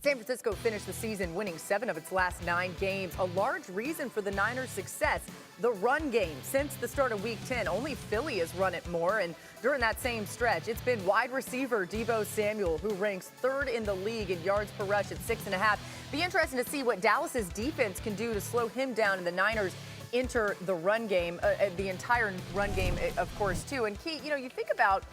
San Francisco finished the season winning 7 of its last 9 games. A large reason for the Niners' success, the run game. Since the start of Week 10, only Philly has run it more. And during that same stretch, it's been wide receiver Deebo Samuel, who ranks 3rd in the league in yards per rush at 6.5. Be interesting to see what Dallas's defense can do to slow him down, and the Niners enter the run game, the entire run game, of course, too. And Key, you think about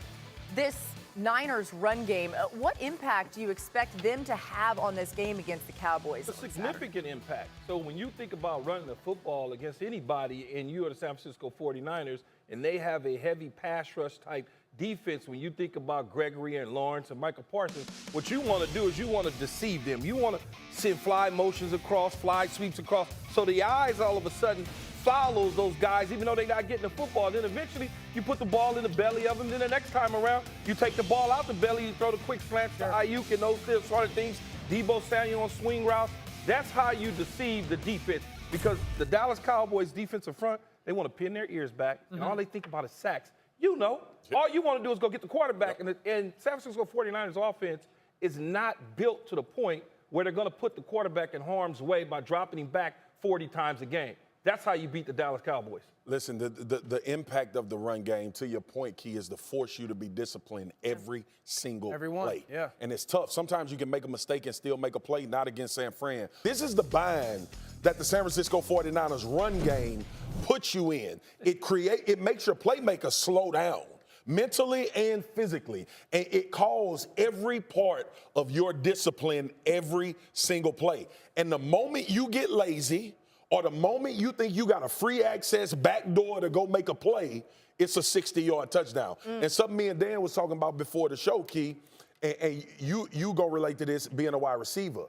this Niners run game. What impact do you expect them to have on this game against the Cowboys? A significant impact. So when you think about running the football against anybody, and you are the San Francisco 49ers, and they have a heavy pass rush type defense, when you think about Gregory and Lawrence and Michael Parsons, what you want to do is you want to deceive them. You want to send fly motions across, fly sweeps across, so the eyes all of a sudden follows those guys, even though they're not getting the football. Then eventually you put the ball in the belly of them. Then the next time around, you take the ball out the belly, you throw the quick slants to Ayuk and those sort of things. Deebo Samuel on swing routes. That's how you deceive the defense, because the Dallas Cowboys defensive front, they want to pin their ears back, and all they think about is sacks. All you want to do is go get the quarterback, and San Francisco 49ers offense is not built to the point where they're going to put the quarterback in harm's way by dropping him back 40 times a game. That's how you beat the Dallas Cowboys. Listen, the impact of the run game, to your point, Key, is to force you to be disciplined every single play. Yeah. And it's tough. Sometimes you can make a mistake and still make a play, not against San Fran. This is the bind that the San Francisco 49ers run game puts you in. It makes your playmaker slow down mentally and physically. And it calls every part of your discipline every single play. And the moment you get lazy, or the moment you think you got a free access back door to go make a play, it's a 60-yard touchdown. And something me and Dan was talking about before the show, Key, and you gonna relate to this being a wide receiver.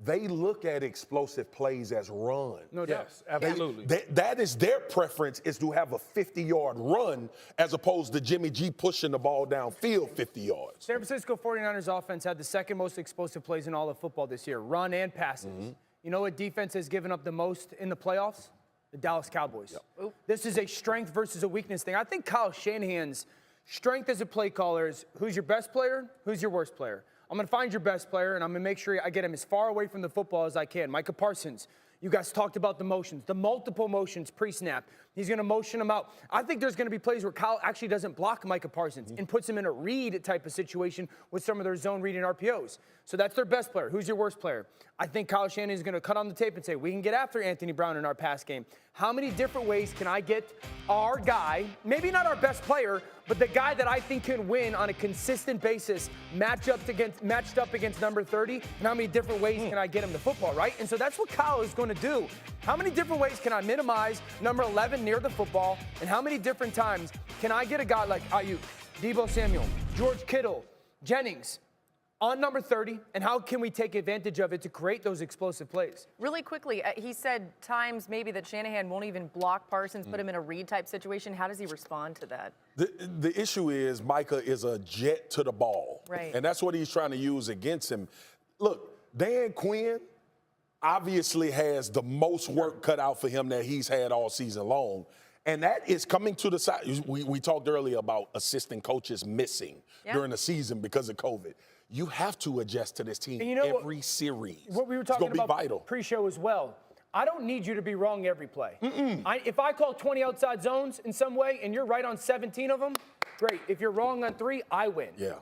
They look at explosive plays as run. No doubt. Yes, absolutely. That is their preference, is to have a 50-yard run as opposed to Jimmy G pushing the ball downfield 50 yards. San Francisco 49ers offense had the 2nd most explosive plays in all of football this year, run and passes. You know what defense has given up the most in the playoffs? The Dallas Cowboys. Yep. This is a strength versus a weakness thing. I think Kyle Shanahan's strength as a play caller is who's your best player, who's your worst player. I'm going to find your best player, and I'm going to make sure I get him as far away from the football as I can. Micah Parsons, you guys talked about the motions, the multiple motions pre-snap. He's going to motion him out. I think there's going to be plays where Kyle actually doesn't block Micah Parsons and puts him in a read type of situation with some of their zone reading RPOs. So that's their best player. Who's your worst player? I think Kyle Shanahan is going to cut on the tape and say, we can get after Anthony Brown in our pass game. How many different ways can I get our guy, maybe not our best player, but the guy that I think can win on a consistent basis, matched up against number 30, and how many different ways can I get him the football, right? And so that's what Kyle is going to do. How many different ways can I minimize number 11 near the football, and how many different times can I get a guy like Ayuk, Deebo Samuel, George Kittle, Jennings on number 30, and how can we take advantage of it to create those explosive plays? Really quickly, he said times maybe that Shanahan won't even block Parsons, put him in a read type situation. How does he respond to that? The issue is Micah is a jet to the ball. Right. And that's what he's trying to use against him. Look, Dan Quinn obviously has the most work cut out for him that he's had all season long. And that is coming to the side. We talked earlier about assistant coaches missing during the season because of COVID. You have to adjust to this team every series. What we were talking about vital. Pre-show as well. I don't need you to be wrong every play. If I call 20 outside zones in some way and you're right on 17 of them, great. If you're wrong on 3, I win. Yeah.